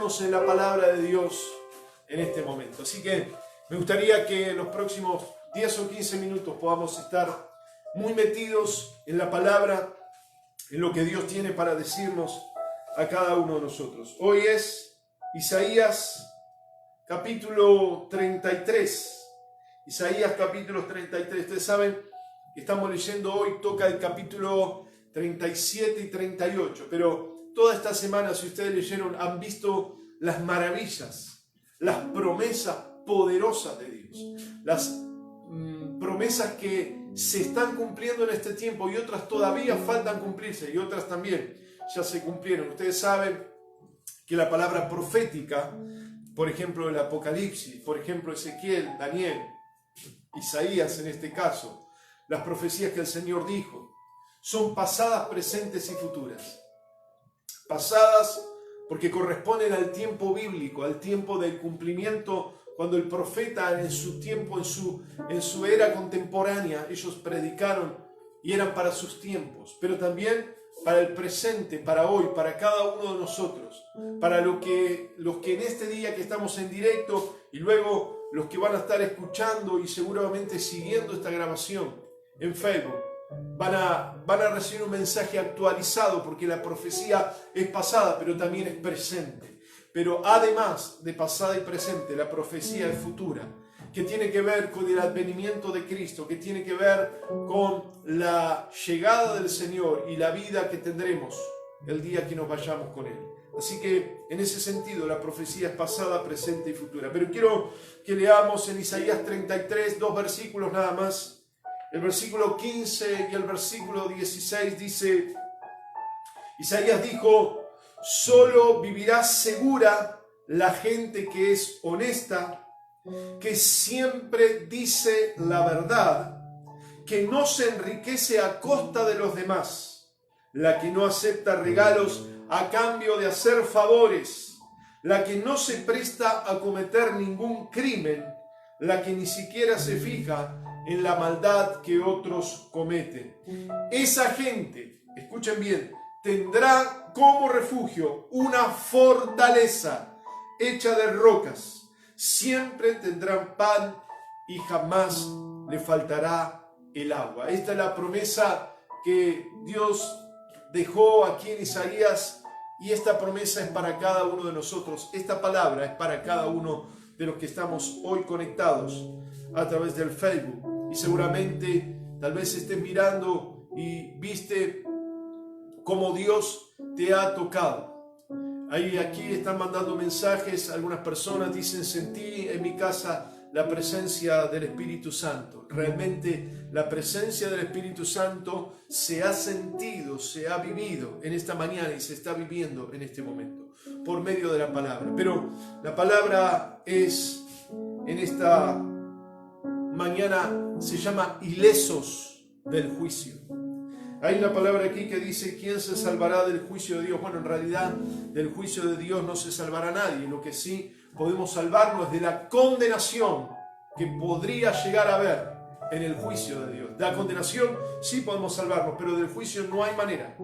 meternos en la palabra de Dios en este momento. Así que me gustaría que en los próximos 10 o 15 minutos podamos estar muy metidos en la palabra, en lo que Dios tiene para decirnos a cada uno de nosotros. Hoy es Isaías capítulo 33. Isaías capítulo 33. Ustedes saben que estamos leyendo hoy, toca el capítulo 37 y 38. Pero toda esta semana, si ustedes leyeron, han visto las maravillas, las promesas poderosas de Dios. Las promesas que se están cumpliendo en este tiempo y otras todavía faltan cumplirse y otras también ya se cumplieron. Ustedes saben que la palabra profética, por ejemplo el Apocalipsis, por ejemplo Ezequiel, Daniel, Isaías en este caso, las profecías que el Señor dijo, son pasadas, presentes y futuras. Pasadas porque corresponden al tiempo bíblico, al tiempo del cumplimiento, cuando el profeta en su tiempo, en su era contemporánea, ellos predicaron y eran para sus tiempos, pero también para el presente, para hoy, para cada uno de nosotros, para los que en este día que estamos en directo y luego los que van a estar escuchando y seguramente siguiendo esta grabación en Facebook, van a recibir un mensaje actualizado porque la profecía es pasada, pero también es presente. Pero además de pasada y presente, la profecía es futura, que tiene que ver con el advenimiento de Cristo, que tiene que ver con la llegada del Señor y la vida que tendremos el día que nos vayamos con Él. Así que en ese sentido la profecía es pasada, presente y futura. Pero quiero que leamos en Isaías 33 dos versículos nada más. El versículo 15 y el versículo 16 dice, Isaías dijo: solo vivirá segura la gente que es honesta, que siempre dice la verdad, que no se enriquece a costa de los demás, la que no acepta regalos a cambio de hacer favores, la que no se presta a cometer ningún crimen, la que ni siquiera se fija en la maldad que otros cometen. Esa gente, escuchen bien, tendrá como refugio una fortaleza hecha de rocas. Siempre tendrán pan y jamás le faltará el agua. Esta es la promesa que Dios dejó aquí en Isaías y esta promesa es para cada uno de nosotros. Esta palabra es para cada uno de los que estamos hoy conectados a través del Facebook. Y seguramente tal vez estés mirando y viste cómo Dios te ha tocado. Aquí están mandando mensajes, algunas personas dicen: sentí en mi casa la presencia del Espíritu Santo. Realmente la presencia del Espíritu Santo se ha sentido, se ha vivido en esta mañana y se está viviendo en este momento por medio de la palabra. Pero la palabra es, en esta mañana, se llama ilesos del juicio. Hay una palabra aquí que dice: ¿quién se salvará del juicio de Dios? Bueno, en realidad del juicio de Dios no se salvará nadie. Lo que sí podemos salvarnos es de la condenación que podría llegar a haber en el juicio de Dios. De la condenación sí podemos salvarnos, pero del juicio no hay manera,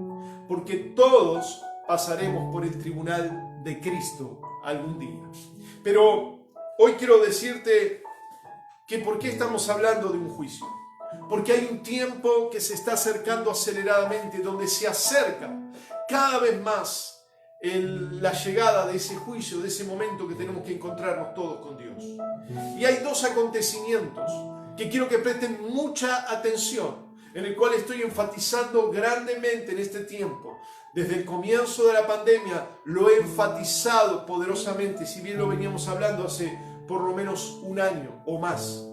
porque todos pasaremos por el tribunal de Cristo algún día. Pero hoy quiero decirte que ¿por qué estamos hablando de un juicio? Porque hay un tiempo que se está acercando aceleradamente, donde se acerca cada vez más la llegada de ese juicio, de ese momento que tenemos que encontrarnos todos con Dios. Y hay dos acontecimientos que quiero que presten mucha atención, en el cual estoy enfatizando grandemente en este tiempo. Desde el comienzo de la pandemia lo he enfatizado poderosamente, si bien lo veníamos hablando hace por lo menos un año o más.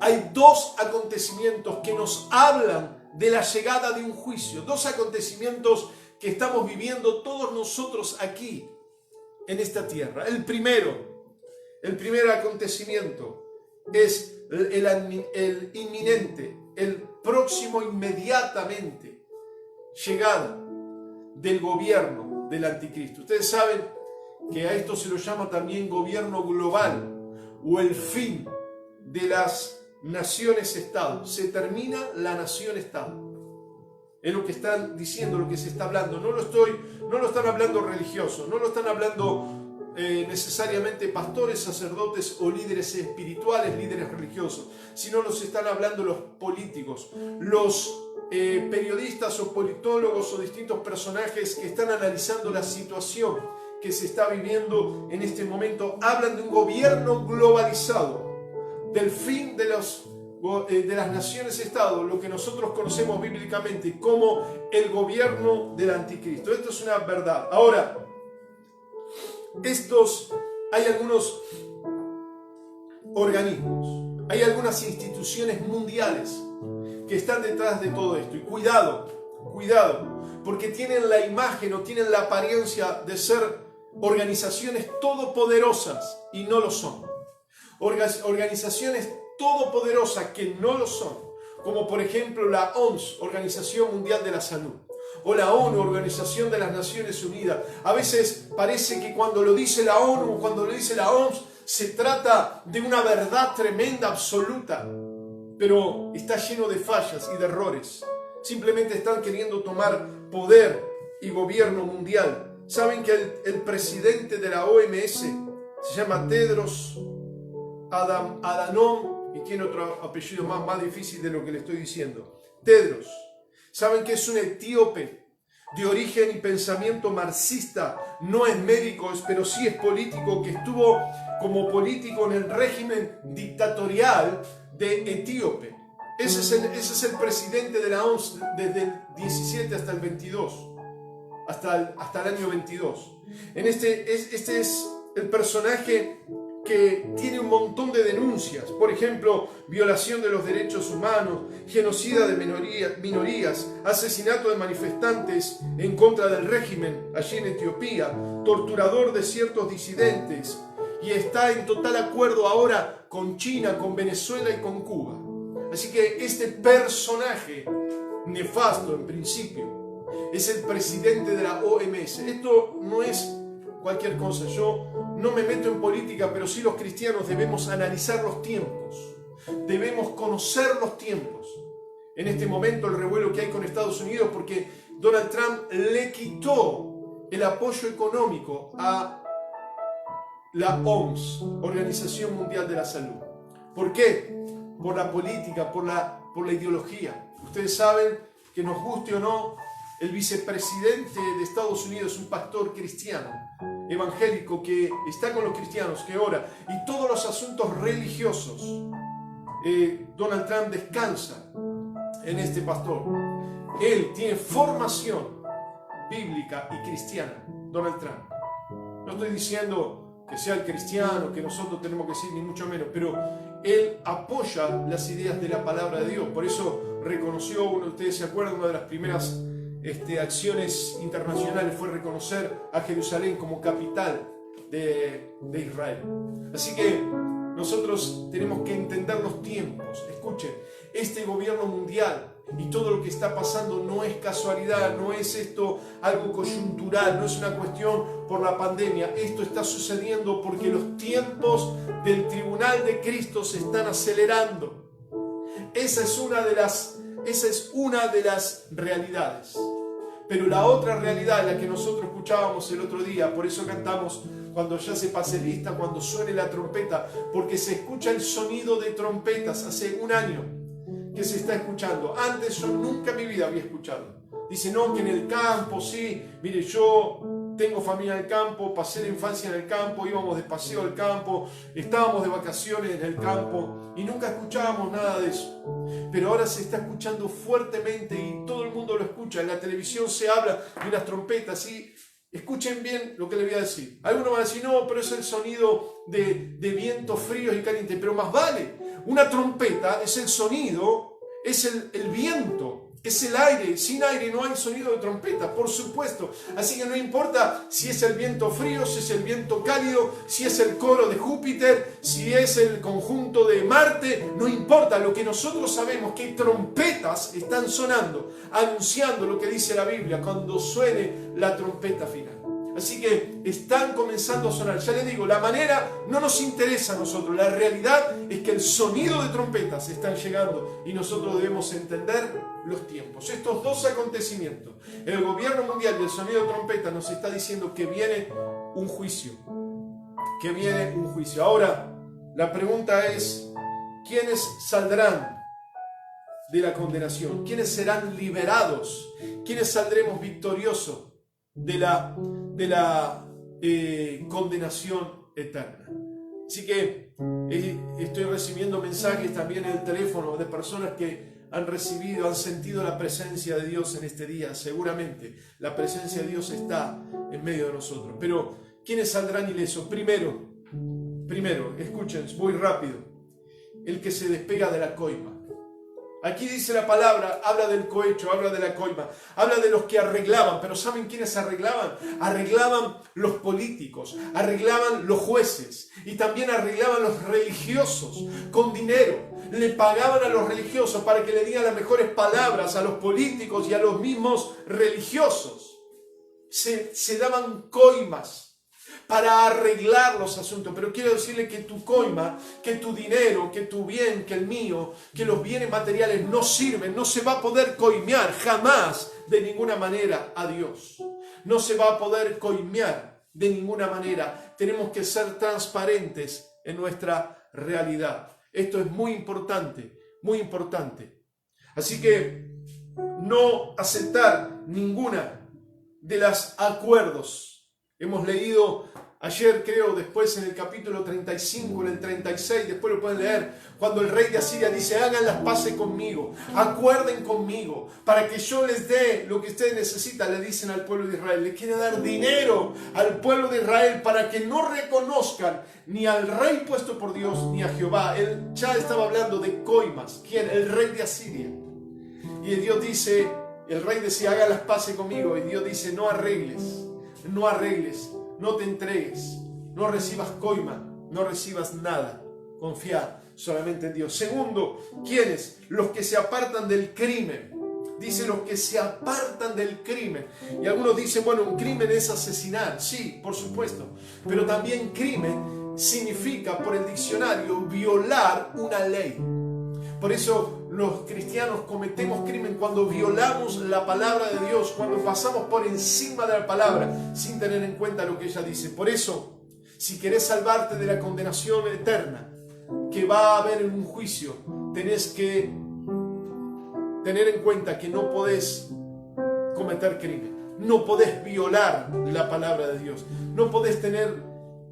Hay dos acontecimientos que nos hablan de la llegada de un juicio, dos acontecimientos que estamos viviendo todos nosotros aquí en esta tierra. El primer acontecimiento es el inminente, el próximo inmediatamente llegada del gobierno del anticristo. Ustedes saben que a esto se lo llama también gobierno global o el fin de las naciones-estado. Se termina la nación-estado. Es lo que están diciendo, lo que se está hablando. No lo están hablando religiosos, no lo están hablando necesariamente pastores, sacerdotes o líderes espirituales, líderes religiosos, sino los están hablando los políticos, los periodistas o politólogos o distintos personajes que están analizando la situación que se está viviendo en este momento. Hablan de un gobierno globalizado, del fin de las naciones-estado, lo que nosotros conocemos bíblicamente como el gobierno del anticristo. Esto es una verdad. Ahora, hay algunos organismos, hay algunas instituciones mundiales que están detrás de todo esto. Y cuidado, porque tienen la imagen o tienen la apariencia de ser organizaciones todopoderosas y no lo son. Organizaciones todopoderosas que no lo son, como por ejemplo la OMS, Organización Mundial de la Salud, o la ONU, Organización de las Naciones Unidas. A veces parece que cuando lo dice la ONU o cuando lo dice la OMS, se trata de una verdad tremenda, absoluta, pero está lleno de fallas y de errores. Simplemente están queriendo tomar poder y gobierno mundial. ¿Saben que el presidente de la OMS se llama Tedros Adhanom y tiene otro apellido más difícil de lo que le estoy diciendo? Tedros. ¿Saben que es un etíope de origen y pensamiento marxista? No es médico, pero sí es político, que estuvo como político en el régimen dictatorial de Etíope. Ese es el presidente de la OMS desde el 17 hasta el 22, hasta el año 22. Este es el personaje que tiene un montón de denuncias, por ejemplo, violación de los derechos humanos, genocida de minorías, asesinato de manifestantes en contra del régimen allí en Etiopía, torturador de ciertos disidentes, y está en total acuerdo ahora con China, con Venezuela y con Cuba. Así que este personaje nefasto en principio es el presidente de la OMS. Esto no es cualquier cosa. Yo no me meto en política, pero sí los cristianos debemos analizar los tiempos. Debemos conocer los tiempos. En este momento el revuelo que hay con Estados Unidos porque Donald Trump le quitó el apoyo económico a la OMS, Organización Mundial de la Salud. ¿Por qué? Por la política, por la ideología. Ustedes saben que nos guste o no, el vicepresidente de Estados Unidos es un pastor cristiano, evangélico, que está con los cristianos, que ora. Y todos los asuntos religiosos, Donald Trump descansa en este pastor. Él tiene formación bíblica y cristiana, Donald Trump. No estoy diciendo que sea el cristiano, que nosotros tenemos que decir, ni mucho menos, pero él apoya las ideas de la palabra de Dios. Por eso reconoció, ustedes se acuerdan, una de las primeras acciones internacionales fue reconocer a Jerusalén como capital de Israel. Así que nosotros tenemos que entender los tiempos. Escuchen, este gobierno mundial y todo lo que está pasando no es casualidad, no es esto algo coyuntural, no es una cuestión por la pandemia. Esto está sucediendo porque los tiempos del tribunal de Cristo se están acelerando. Esa es una de las realidades. Pero la otra realidad, la que nosotros escuchábamos el otro día, por eso cantamos cuando ya se pase lista, cuando suene la trompeta, porque se escucha el sonido de trompetas hace un año que se está escuchando. Antes yo nunca en mi vida había escuchado. Dice, no, que en el campo, sí, mire, yo tengo familia en el campo, pasé la infancia en el campo, íbamos de paseo al campo, estábamos de vacaciones en el campo y nunca escuchábamos nada de eso. Pero ahora se está escuchando fuertemente y todo el mundo lo escucha. En la televisión se habla de unas trompetas y escuchen bien lo que les voy a decir. Algunos van a decir, no, pero es el sonido de vientos fríos y calientes. Pero más vale, una trompeta es el sonido, es el viento. Es el aire, sin aire no hay sonido de trompeta, por supuesto. Así que no importa si es el viento frío, si es el viento cálido, si es el coro de Júpiter, si es el conjunto de Marte, no importa. Lo que nosotros sabemos que trompetas están sonando, anunciando lo que dice la Biblia cuando suene la trompeta final. Así que están comenzando a sonar. Ya les digo, la manera no nos interesa a nosotros. La realidad es que el sonido de trompetas están llegando y nosotros debemos entender los tiempos. Estos dos acontecimientos, el gobierno mundial y el sonido de trompetas, nos está diciendo que viene un juicio. Que viene un juicio. Ahora, la pregunta es, ¿quiénes saldrán de la condenación? ¿Quiénes serán liberados? ¿Quiénes saldremos victoriosos de la condenación eterna? Así que estoy recibiendo mensajes también en el teléfono de personas que han recibido, han sentido la presencia de Dios en este día. Seguramente la presencia de Dios está en medio de nosotros. Pero ¿quiénes saldrán ilesos? Primero, escuchen, voy rápido. El que se despega de la coima. Aquí dice la palabra, habla del cohecho, habla de la coima, habla de los que arreglaban, pero ¿saben quiénes arreglaban? Arreglaban los políticos, arreglaban los jueces y también arreglaban los religiosos con dinero. Le pagaban a los religiosos para que le digan las mejores palabras a los políticos y a los mismos religiosos. Se daban coimas para arreglar los asuntos. Pero quiero decirle que tu coima, que tu dinero, que tu bien, que el mío, que los bienes materiales no sirven, no se va a poder coimear jamás de ninguna manera a Dios. No se va a poder coimear de ninguna manera. Tenemos que ser transparentes en nuestra realidad. Esto es muy importante, muy importante. Así que no aceptar ninguna de los acuerdos. Hemos leído ayer, creo, después en el capítulo 35, en el 36, después lo pueden leer, cuando el rey de Asiria dice, hagan las paces conmigo, acuerden conmigo, para que yo les dé lo que ustedes necesitan, le dicen al pueblo de Israel. Le quiere dar dinero al pueblo de Israel para que no reconozcan ni al rey puesto por Dios, ni a Jehová. Él ya estaba hablando de coimas. ¿Quién? El rey de Asiria. Y Dios dice, el rey decía, hagan las paces conmigo, y Dios dice, no arregles, no te entregues, no recibas coima, no recibas nada. Confía solamente en Dios. Segundo, ¿quiénes? Los que se apartan del crimen. Dice los que se apartan del crimen. Y algunos dicen, bueno, un crimen es asesinar. Sí, por supuesto. Pero también crimen significa, por el diccionario, violar una ley. Por eso los cristianos cometemos crimen cuando violamos la palabra de Dios, cuando pasamos por encima de la palabra sin tener en cuenta lo que ella dice. Por eso, si querés salvarte de la condenación eterna que va a haber en un juicio, tenés que tener en cuenta que no podés cometer crimen, no podés violar la palabra de Dios, no podés tener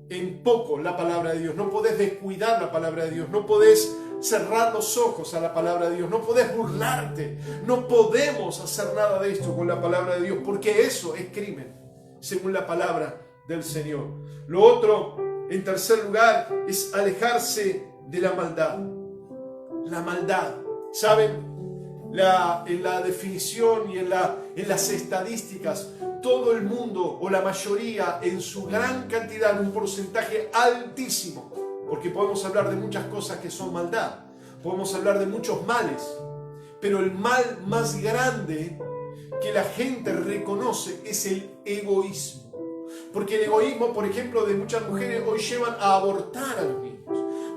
en poco la palabra de Dios, no podés descuidar la palabra de Dios, no podés cerrar los ojos a la palabra de Dios, no podés burlarte, no podemos hacer nada de esto con la palabra de Dios, porque eso es crimen, según la palabra del Señor. Lo otro, en tercer lugar, es alejarse de la maldad. La maldad, ¿saben? En la definición y en las estadísticas, todo el mundo, o la mayoría, en su gran cantidad, un porcentaje altísimo, porque podemos hablar de muchas cosas que son maldad, podemos hablar de muchos males, pero el mal más grande que la gente reconoce es el egoísmo. Porque el egoísmo, por ejemplo, de muchas mujeres hoy llevan a abortar a los niños.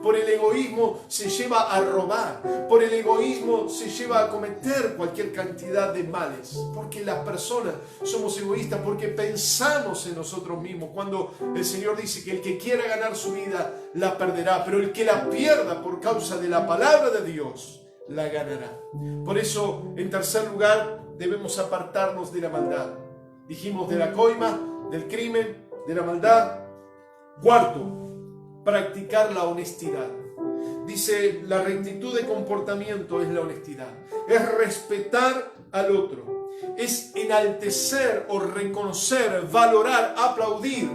Por el egoísmo se lleva a robar. Por el egoísmo se lleva a cometer cualquier cantidad de males. Porque las personas somos egoístas, porque pensamos en nosotros mismos. Cuando el Señor dice que el que quiera ganar su vida la perderá, pero el que la pierda por causa de la palabra de Dios la ganará. Por eso, en tercer lugar, debemos apartarnos de la maldad. Dijimos de la coima, del crimen, de la maldad. Cuarto, practicar la honestidad. Dice, la rectitud de comportamiento es la honestidad. Es respetar al otro. Es enaltecer o reconocer, valorar, aplaudir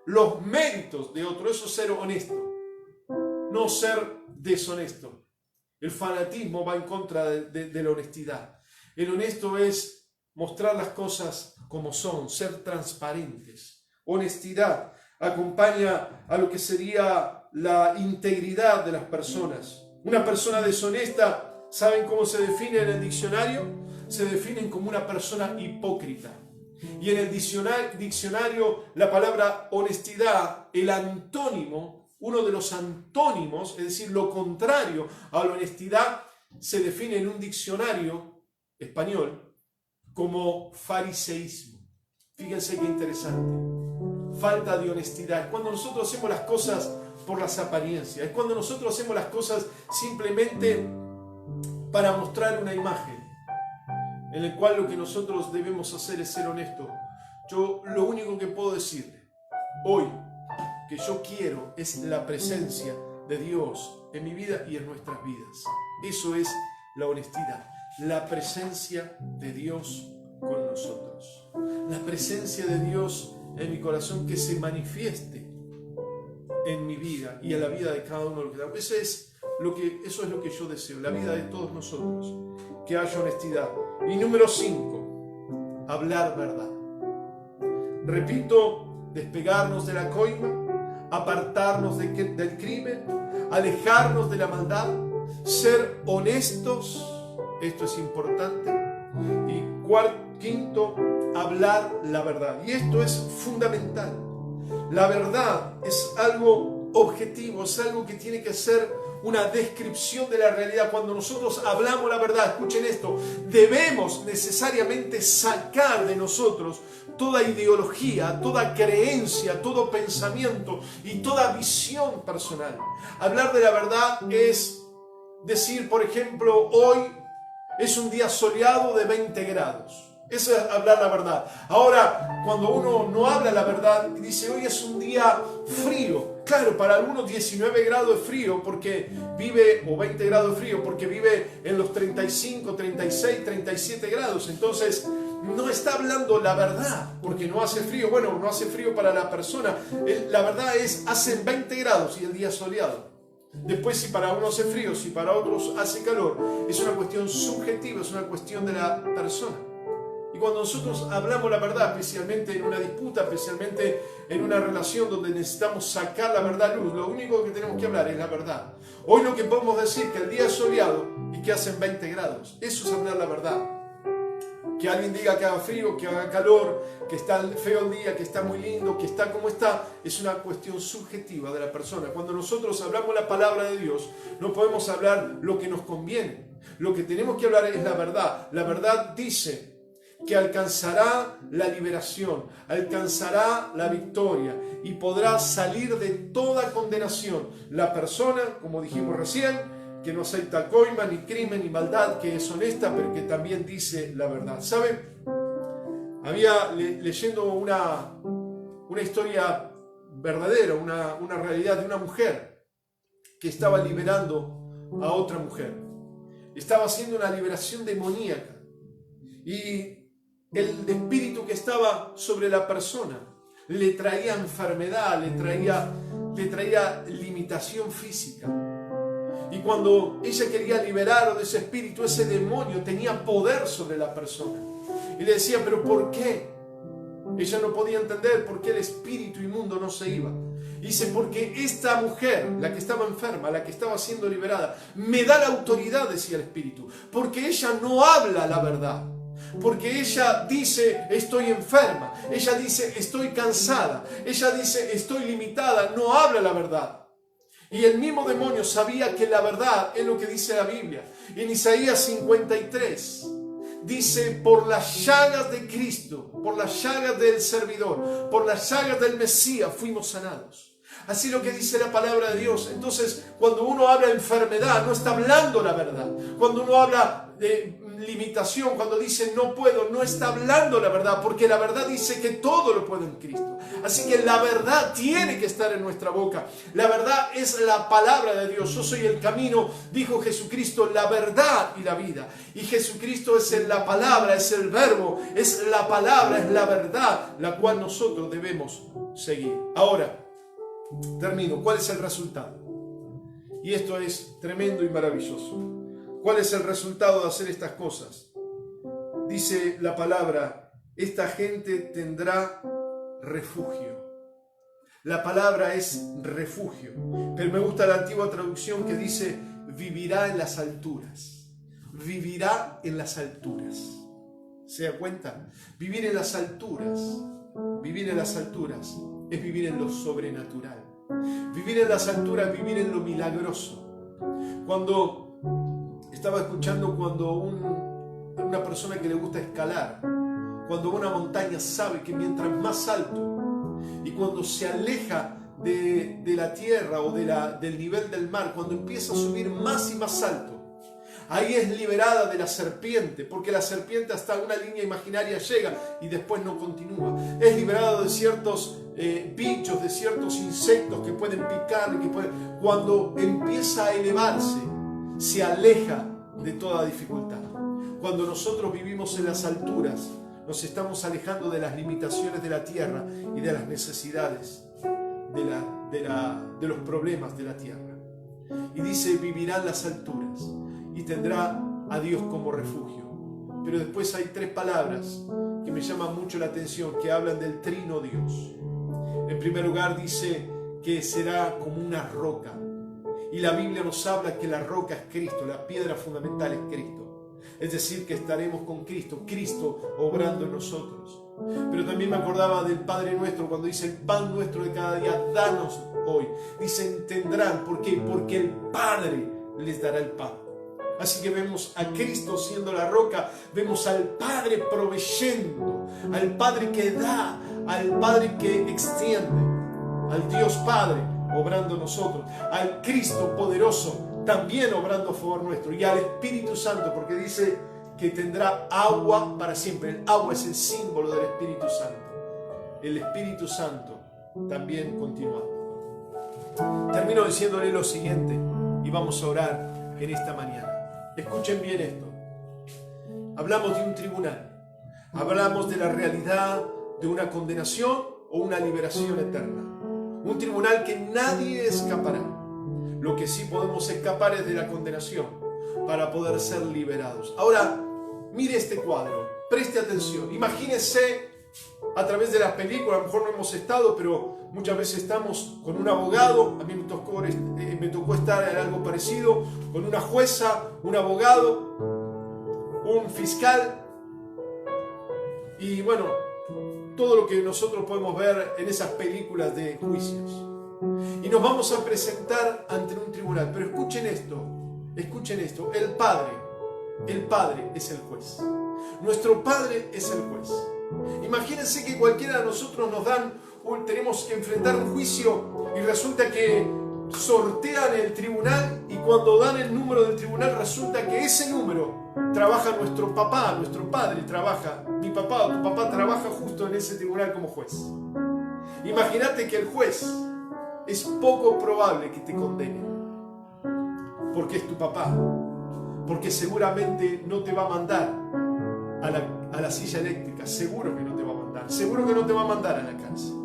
los méritos de otro. Eso es ser honesto. No ser deshonesto. El fanatismo va en contra de la honestidad. El honesto es mostrar las cosas como son, ser transparentes. Honestidad acompaña a lo que sería la integridad de las personas. Una persona deshonesta, ¿saben cómo se define en el diccionario? Se definen como una persona hipócrita. Y en el diccionario la palabra honestidad, el antónimo, uno de los antónimos, es decir, lo contrario a la honestidad, se define en un diccionario español como fariseísmo. Fíjense qué interesante. Falta de honestidad. Es cuando nosotros hacemos las cosas por las apariencias. Es cuando nosotros hacemos las cosas simplemente para mostrar una imagen, en el cual lo que nosotros debemos hacer es ser honestos. Yo lo único que puedo decirle hoy que yo quiero es la presencia de Dios en mi vida y en nuestras vidas. Eso es la honestidad, la presencia de Dios con nosotros. La presencia de Dios en mi corazón, que se manifieste en mi vida y en la vida de cada uno de los que estamos. Eso es lo que yo deseo, la vida de todos nosotros, que haya honestidad. Y número 5, hablar verdad. Repito, despegarnos de la coima, apartarnos del crimen, alejarnos de la maldad, ser honestos, esto es importante. Y quinto, hablar la verdad. Y esto es fundamental. La verdad es algo objetivo, es algo que tiene que ser una descripción de la realidad. Cuando nosotros hablamos la verdad, escuchen esto, debemos necesariamente sacar de nosotros toda ideología, toda creencia, todo pensamiento y toda visión personal. Hablar de la verdad es decir, por ejemplo, hoy es un día soleado de 20 grados. Eso es hablar la verdad. Ahora, cuando uno no habla la verdad, dice hoy es un día frío. Claro, para algunos 19 grados de frío porque vive, o 20 grados de frío porque vive en los 35, 36, 37 grados. Entonces, no está hablando la verdad porque no hace frío. Bueno, no hace frío para la persona. La verdad es, hacen 20 grados y el día es soleado. Después, si para uno hace frío, si para otros hace calor, es una cuestión subjetiva, es una cuestión de la persona. Y cuando nosotros hablamos la verdad, especialmente en una disputa, especialmente en una relación donde necesitamos sacar la verdad a luz, lo único que tenemos que hablar es la verdad. Hoy lo que podemos decir que el día es soleado y que hacen 20 grados, eso es hablar la verdad. Que alguien diga que haga frío, que haga calor, que está feo el día, que está muy lindo, que está como está, es una cuestión subjetiva de la persona. Cuando nosotros hablamos la palabra de Dios, no podemos hablar lo que nos conviene. Lo que tenemos que hablar es la verdad. La verdad dice que alcanzará la liberación, alcanzará la victoria y podrá salir de toda condenación la persona, como dijimos recién, que no acepta coima, ni crimen, ni maldad, que es honesta, pero que también dice la verdad. ¿Saben? Había leyendo una historia verdadera, una realidad de una mujer que estaba liberando a otra mujer. Estaba haciendo una liberación demoníaca. Y el espíritu que estaba sobre la persona le traía enfermedad, le traía limitación física. Y cuando ella quería liberarlo de ese espíritu, ese demonio tenía poder sobre la persona. Y le decía, ¿pero por qué? Ella no podía entender por qué el espíritu inmundo no se iba. Y dice, porque esta mujer, la que estaba enferma, la que estaba siendo liberada, me da la autoridad, decía el espíritu, porque ella no habla la verdad. Porque ella dice, estoy enferma. Ella dice, estoy cansada. Ella dice, estoy limitada. No habla la verdad. Y el mismo demonio sabía que la verdad es lo que dice la Biblia. En Isaías 53 dice, por las llagas de Cristo, por las llagas del servidor, por las llagas del Mesías fuimos sanados. Así es lo que dice la palabra de Dios. Entonces, cuando uno habla de enfermedad, no está hablando la verdad. Cuando uno habla de limitación, cuando dice no puedo, no está hablando la verdad, porque la verdad dice que todo lo puedo en Cristo. Así que la verdad tiene que estar en nuestra boca. La verdad es la palabra de Dios. Yo soy el camino, dijo Jesucristo, la verdad y la vida. Y Jesucristo es la palabra, es el verbo, es la palabra, es la verdad, la cual nosotros debemos seguir. Ahora, termino. ¿Cuál es el resultado? Y esto es tremendo y maravilloso. ¿Cuál es el resultado de hacer estas cosas? Dice la palabra, esta gente tendrá refugio. La palabra es refugio, pero me gusta la antigua traducción que dice, vivirá en las alturas. Vivirá en las alturas. ¿Se da cuenta? Vivir en las alturas es vivir en lo sobrenatural. Vivir en las alturas, vivir en lo milagroso. Cuando estaba escuchando una persona que le gusta escalar, cuando una montaña sabe que mientras más alto y cuando se aleja de la tierra o del nivel del mar, cuando empieza a subir más y más alto, ahí es liberada de la serpiente, porque la serpiente hasta una línea imaginaria llega y después no continúa. Es liberada de ciertos bichos, de ciertos insectos que pueden picar, cuando empieza a elevarse, se aleja de toda dificultad. Cuando nosotros vivimos en las alturas, nos estamos alejando de las limitaciones de la tierra y de las necesidades de los problemas de la tierra. Y dice, vivirá en las alturas y tendrá a Dios como refugio. Pero después hay 3 palabras que me llaman mucho la atención, que hablan del trino Dios. En primer lugar dice que será como una roca. Y la Biblia nos habla que la roca es Cristo, la piedra fundamental es Cristo. Es decir, que estaremos con Cristo, Cristo obrando en nosotros. Pero también me acordaba del Padre Nuestro cuando dice, el pan nuestro de cada día, danos hoy. Dicen, tendrán. ¿Por qué? Porque el Padre les dará el pan. Así que vemos a Cristo siendo la roca, vemos al Padre proveyendo, al Padre que da, al Padre que extiende, al Dios Padre obrando en nosotros, al Cristo poderoso también obrando a favor nuestro, y al Espíritu Santo, porque dice que tendrá agua para siempre. El agua es el símbolo del Espíritu Santo. El Espíritu Santo también continúa. Termino diciéndole lo siguiente y vamos a orar en esta mañana. Escuchen bien esto. Hablamos de un tribunal. Hablamos de la realidad de una condenación o una liberación eterna. Un tribunal que nadie escapará. Lo que sí podemos escapar es de la condenación para poder ser liberados. Ahora, mire este cuadro. Preste atención. Imagínese a través de las películas, a lo mejor no hemos estado, pero muchas veces estamos con un abogado. A mí me tocó estar en algo parecido, con una jueza, un abogado, un fiscal. Y bueno, todo lo que nosotros podemos ver en esas películas de juicios. Y nos vamos a presentar ante un tribunal. Pero escuchen esto. El Padre es el juez. Nuestro Padre es el juez. Imagínense que cualquiera de nosotros tenemos que enfrentar un juicio y resulta que sortean el tribunal, y cuando dan el número del tribunal resulta que ese número trabaja nuestro papá, nuestro padre trabaja, mi papá o tu papá trabaja justo en ese tribunal como juez. Imagínate que el juez es poco probable que te condene, porque es tu papá, porque seguramente no te va a mandar a la silla eléctrica, seguro que no te va a mandar, seguro que no te va a mandar a la cárcel.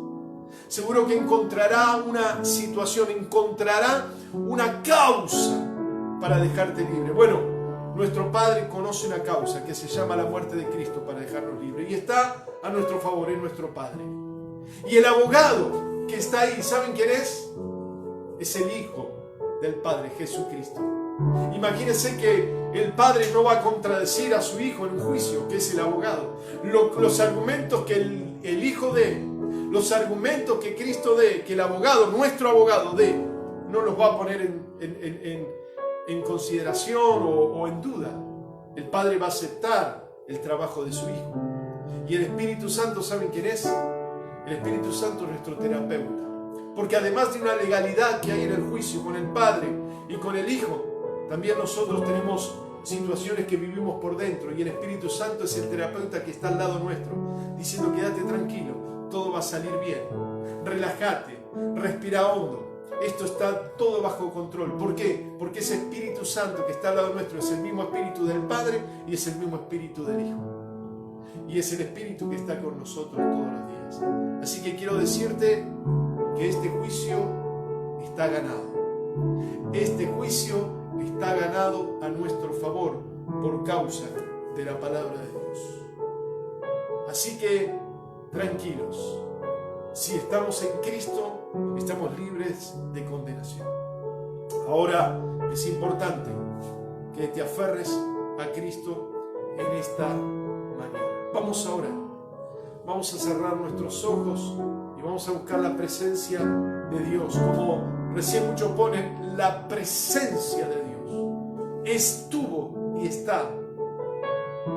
Seguro que encontrará una situación, encontrará una causa para dejarte libre. Bueno, nuestro Padre conoce una causa que se llama la muerte de Cristo para dejarnos libres. Y está a nuestro favor, es nuestro Padre. Y el abogado que está ahí, ¿saben quién es? Es el Hijo del Padre, Jesucristo. Imagínense que el Padre no va a contradecir a su Hijo en un juicio, que es el abogado. Los argumentos que el Hijo dé, los argumentos que Cristo dé, que el abogado, nuestro abogado dé, no los va a poner en consideración o en duda. El Padre va a aceptar el trabajo de su Hijo. Y el Espíritu Santo, ¿saben quién es? El Espíritu Santo es nuestro terapeuta. Porque además de una legalidad que hay en el juicio con el Padre y con el Hijo, también nosotros tenemos situaciones que vivimos por dentro, y el Espíritu Santo es el terapeuta que está al lado nuestro, diciendo: quédate tranquilo, todo va a salir bien, relájate, respira hondo, esto está todo bajo control. ¿Por qué? Porque ese Espíritu Santo que está al lado nuestro es el mismo Espíritu del Padre y es el mismo Espíritu del Hijo, y es el Espíritu que está con nosotros todos los días. Así que quiero decirte que este juicio está ganado. Este juicio está ganado a nuestro favor por causa de la palabra de Dios. Así que tranquilos, si estamos en Cristo, estamos libres de condenación. Ahora es importante que te aferres a Cristo en esta mañana. Vamos a orar. Vamos a cerrar nuestros ojos y vamos a buscar la presencia de Dios. Como recién muchos ponen, la presencia de Dios estuvo y está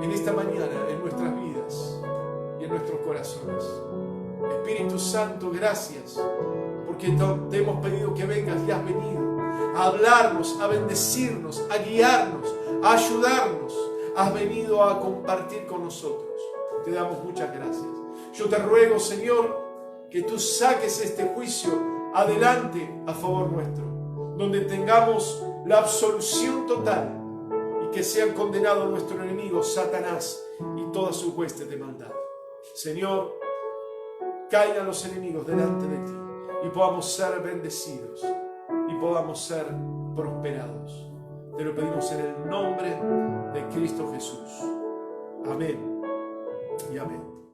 en esta mañana en nuestras vidas y en nuestros corazones. Espíritu Santo, gracias, porque te hemos pedido que vengas y has venido a hablarnos, a bendecirnos, a guiarnos, a ayudarnos. Has venido a compartir con nosotros. Te damos muchas gracias. Yo te ruego, Señor, que tú saques este juicio adelante a favor nuestro, donde tengamos la absolución total y que sean condenados nuestro enemigo, Satanás, y todas sus huestes de maldad. Señor, caigan los enemigos delante de ti y podamos ser bendecidos y podamos ser prosperados. Te lo pedimos en el nombre de Cristo Jesús. Amén y amén.